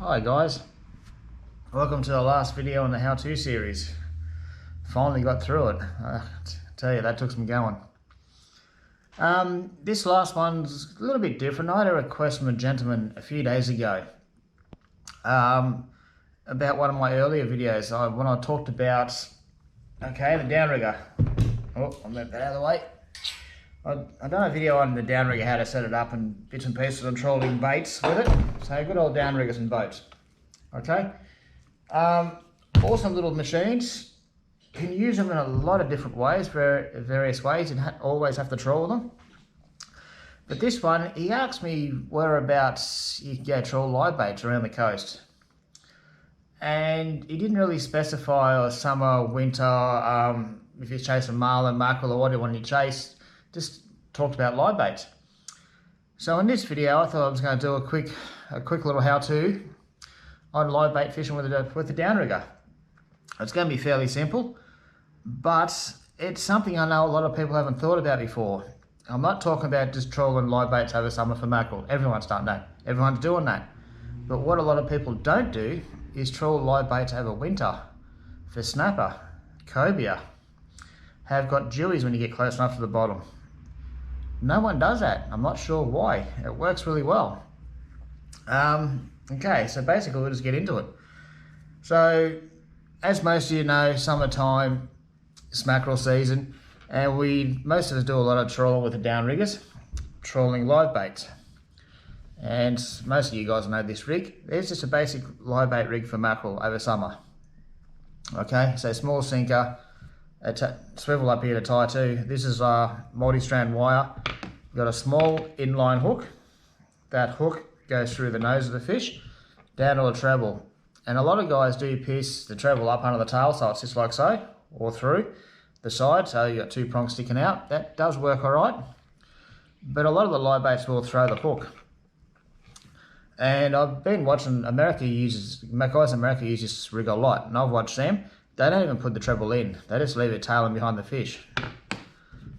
Hi guys, welcome to the last video in the how-to series. Finally got through it. I tell you, that took some going. This last one's a little bit different. I had a request from a gentleman a few days ago about one of my earlier videos when I talked about, the downrigger. Oh, I'll move that out of the way. I've done a video on the downrigger, how to set it up and bits and pieces on trolling baits with it. So good old downriggers and boats. Okay. Awesome little machines. You can use them in a lot of different ways, various ways. You don't always have to troll them. But this one, he asked me whereabouts you can go troll live baits around the coast. And he didn't really specify summer, winter, if you're chasing marlin, mackerel or whatever you chase. Just talked about live baits. So in this video, I thought I was going to do a quick little how-to on live bait fishing with the downrigger. It's going to be fairly simple, but it's something I know a lot of people haven't thought about before. I'm not talking about just trolling live baits over summer for mackerel. Everyone's done that. Everyone's doing that. But what a lot of people don't do is troll live baits over winter for snapper, cobia. Have got dewies when you get close enough to the bottom. No one does that. I'm not sure why. It works really well. Okay, so basically we'll just get into it. So, as most of you know, summertime, it's mackerel season, and most of us do a lot of trolling with the downriggers, trolling live baits. And most of you guys know this rig. It's just a basic live bait rig for mackerel over summer. Okay, so small sinker, a swivel up here to tie to. This is a multi-strand wire. You've got a small inline hook. That hook goes through the nose of the fish, down to the treble. And a lot of guys do pierce the treble up under the tail, so it's just like so, or through the side, so you've got two prongs sticking out. That does work all right. But a lot of the live baits will throw the hook. And I've been watching, guys in America use this rig a lot, and I've watched them. They don't even put the treble in. They just leave it tailing behind the fish.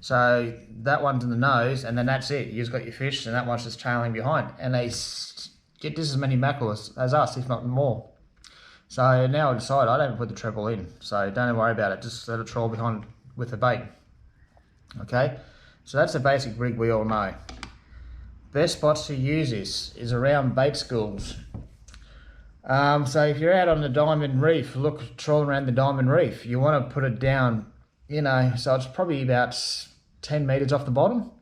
So that one's in the nose, and then that's it. You just got your fish, and that one's just trailing behind. And they get just as many mackerel as us, if not more. So now I decided I don't put the treble in. So don't worry about it. Just let it troll behind with the bait. Okay? So that's the basic rig we all know. Best spots to use this is around bait schools. So if you're out on the Diamond Reef, trolling around the Diamond Reef, you want to put it down, so it's probably about 10 metres off the bottom,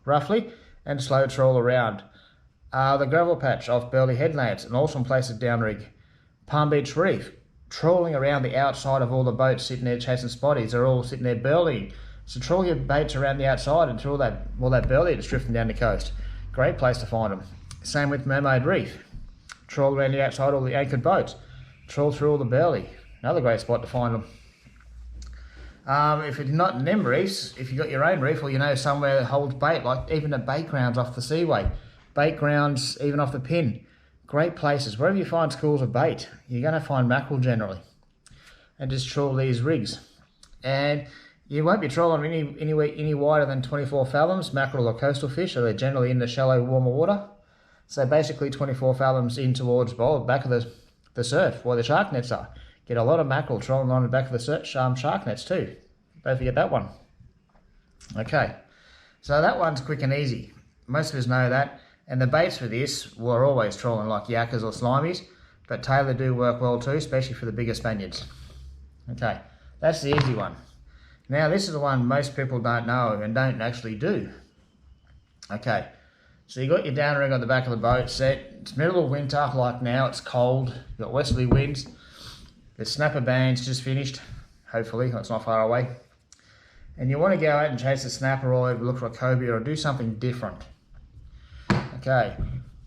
roughly, and slow troll around. The gravel patch off Burleigh Headlands, an awesome place to downrig. Palm Beach Reef, trolling around the outside of all the boats sitting there chasing spotties. They're all sitting there burleying. So troll your baits around the outside and troll that burley that's drifting down the coast. Great place to find them. Same with Mermaid Reef. Troll around the outside, all the anchored boats. Troll through all the burley. Another great spot to find them. If it's not in them reefs, if you've got your own reef or somewhere that holds bait, like even the bait grounds off the seaway, bait grounds even off the pin, great places. Wherever you find schools of bait, you're going to find mackerel generally. And just troll these rigs. And you won't be trolling any wider than 24 fathoms, mackerel or coastal fish, so they're generally in the shallow, warmer water. So basically 24 fathoms in towards the back of the surf, where the shark nets are. Get a lot of mackerel trolling on the back of the shark nets too. Don't forget that one. Okay, so that one's quick and easy. Most of us know that. And the baits for this were always trolling like yakkers or slimies, but tailor do work well too, especially for the bigger Spaniards. Okay, that's the easy one. Now this is the one most people don't know and don't actually do. Okay. So you got your downrigger on the back of the boat set. It's middle of winter, like now, it's cold. You've got westerly winds. The snapper band's just finished. Hopefully, it's not far away. And you want to go out and chase a snapper or look for a cobia or do something different. Okay,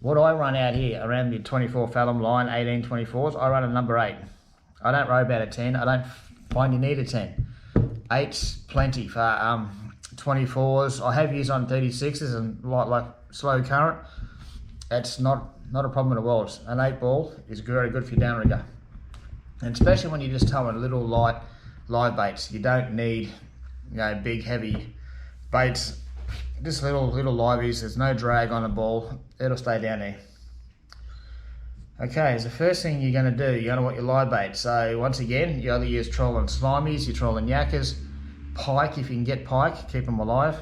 what I run out here around the 24 fathom line, 18 24s, I run a number 8. I don't worry about a 10. I don't find you need a 10. 8's plenty for 24s. I have used on 36s and like slow current. It's not a problem in the world. An 8 ball is very good for your downrigger, and especially when you're just towing little light live baits. You don't need big heavy baits. Just little liveys. There's no drag on the ball. It'll stay down there. Okay, so the first thing you're going to do, you're going to want your live bait. So once again, you either use trolling slimies, you're trolling yakkers, pike if you can get pike, keep them alive,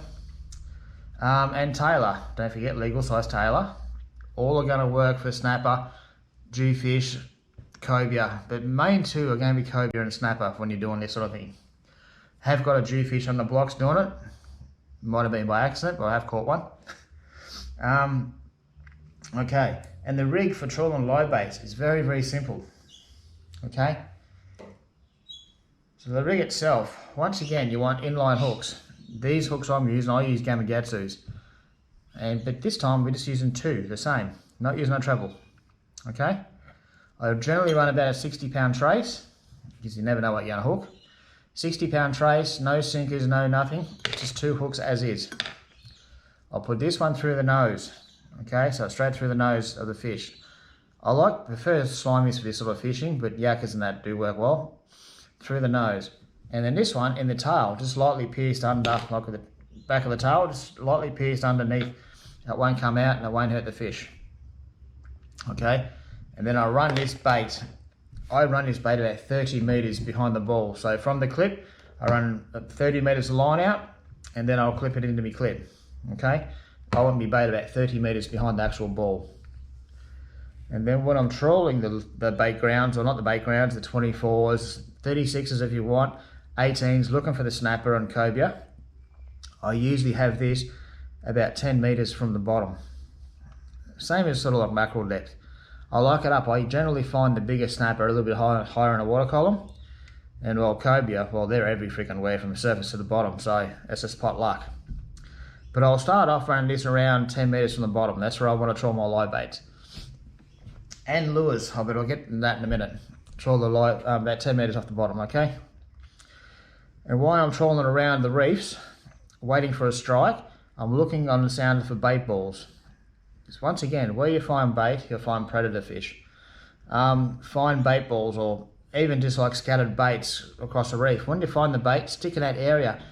and tailor. Don't forget legal size tailor. All are going to work for snapper, jewfish, cobia, but main two are going to be cobia and snapper when you're doing this sort of thing. Have got a jewfish on the blocks doing it. Might have been by accident, but I have caught one. Okay, and the rig for trawling live baits is very, very simple. Okay, so the rig itself, once again, you want inline hooks. These hooks I'm using, I use Gamakatsu's, but this time we're just using two, the same, not using a treble. Okay, I generally run about a 60-pound trace, because you never know what you're gonna hook. 60-pound trace, no sinkers, no nothing, just two hooks as is. I'll put this one through the nose, okay, so straight through the nose of the fish. I prefer slimies for this sort of fishing, but yakkers and that do work well. Through the nose. And then this one in the tail, just lightly pierced under, like with the back of the tail, just lightly pierced underneath. It won't come out and it won't hurt the fish. Okay, and then I run this bait. I run this bait about 30 meters behind the ball. So from the clip, I run 30 meters of line out, and then I'll clip it into my clip. Okay, I want my bait about 30 meters behind the actual ball. And then when I'm trolling the bait grounds, or not the bait grounds, the 24s, 36s if you want, 18s, looking for the snapper and cobia, I usually have this about 10 meters from the bottom. Same as sort of like mackerel depth. I like it up. I generally find the bigger snapper a little bit higher in the water column, and well, cobia, well, they're every freaking way from the surface to the bottom, so it's just pot luck. But I'll start off running this around 10 meters from the bottom. That's where I want to trawl my live baits. And lures, but I'll get to that in a minute. Trawl the live, about 10 meters off the bottom, okay? And while I'm trawling around the reefs, waiting for a strike, I'm looking on the sound for bait balls. Once again, where you find bait, you'll find predator fish. Find bait balls, or even just like scattered baits across the reef. When you find the bait, stick in that area.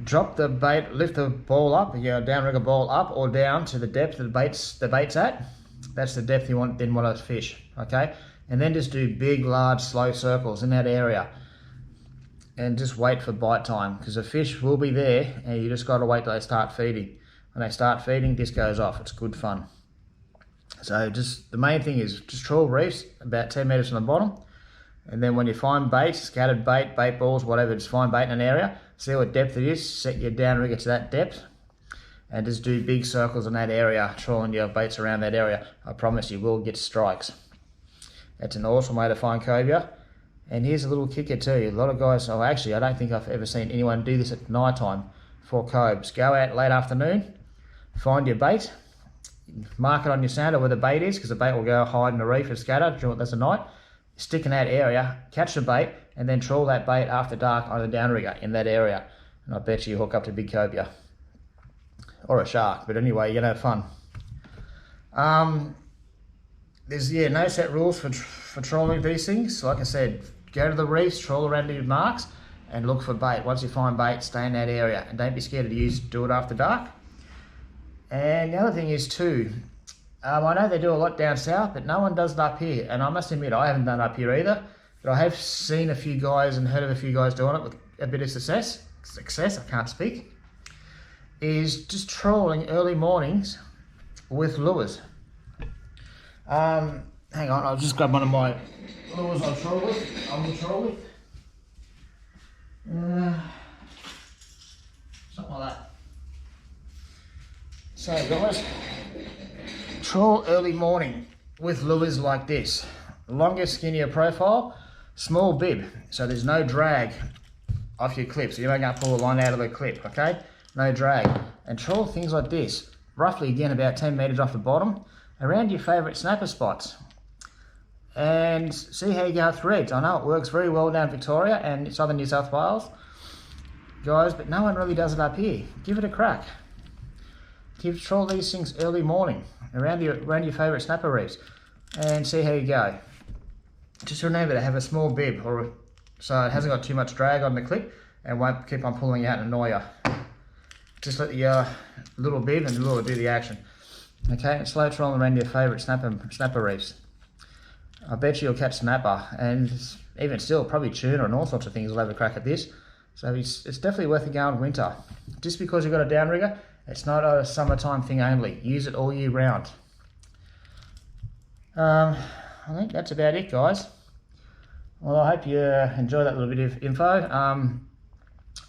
Drop the bait, lift the ball up, your downrigger ball up or down to the depth of the bait's at. That's the depth you want to fish, okay? And then just do big, large, slow circles in that area. And just wait for bite time, because the fish will be there, and you just got to wait till they start feeding. When they start feeding, this goes off. It's good fun. So just the main thing is just trawl reefs about 10 meters from the bottom, and then when you find bait, scattered bait, bait balls, whatever, just find bait in an area, see what depth it is, set your downrigger to that depth, and just do big circles in that area, trawling your baits around that area. I promise you will get strikes. That's an awesome way to find cobia. And here's a little kicker too. A lot of guys, oh actually I don't think I've ever seen anyone do this at night time for cobs. Go out late afternoon, find your bait, mark it on your sander where the bait is, because the bait will go hide in the reef and scatter during that's the night. Stick in that area, catch the bait, and then trawl that bait after dark on a downrigger in that area. And I bet you hook up to big cobia. Or a shark, but anyway, you're gonna have fun. There's no set rules for trawling these things. Like I said, go to the reefs, trawl around your marks, and look for bait. Once you find bait, stay in that area, and don't be scared to do it after dark. And the other thing is too, I know they do a lot down south, but no one does it up here. And I must admit, I haven't done it up here either, but I have seen a few guys and heard of a few guys doing it with a bit of success, I can't speak, is just trawling early mornings with lures. Hang on, I'll just grab one of my lures I'm gonna trawl with. Something like that. So guys, trawl early morning with lures like this. Longer, skinnier profile, small bib, so there's no drag off your clip, so you're not going to pull a line out of the clip, okay? No drag. And trawl things like this, roughly again about 10 meters off the bottom, around your favourite snapper spots. And see how you go with threads. I know it works very well down Victoria and southern New South Wales, guys, but no one really does it up here. Give it a crack. Trawl these things early morning around your favourite snapper reefs and see how you go. Just remember to have a small bib, so it hasn't got too much drag on the clip and won't keep on pulling out and annoy you. Just let the little bib and the lure do the action. Okay, and slow trolling around your favourite snapper reefs. I bet you'll catch snapper, and even still, probably tuna and all sorts of things will have a crack at this. So it's definitely worth a go in winter. Just because you've got a downrigger, it's not a summertime thing only. Use it all year round. I think that's about it, guys. Well, I hope you enjoy that little bit of info.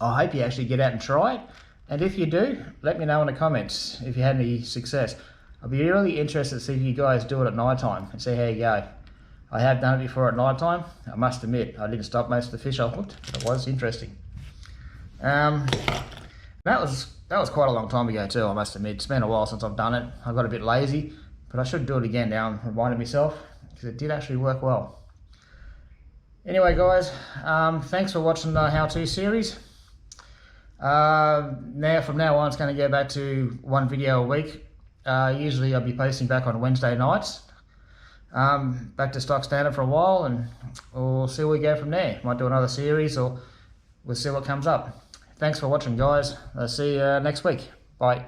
I hope you actually get out and try it. And if you do, let me know in the comments if you had any success. I'll be really interested to see if you guys do it at night time and see how you go. I have done it before at night time. I must admit, I didn't stop most of the fish I hooked, but it was interesting. That was quite a long time ago too, I must admit. It's been a while since I've done it. I got a bit lazy, but I should do it again now. I reminded myself, because it did actually work well. Anyway, guys, thanks for watching the how-to series. From now on, it's going to go back to one video a week. Usually I'll be posting back on Wednesday nights. Back to stock standard for a while, and we'll see where we go from there. Might do another series, or we'll see what comes up. Thanks for watching, guys. I'll see you next week. Bye.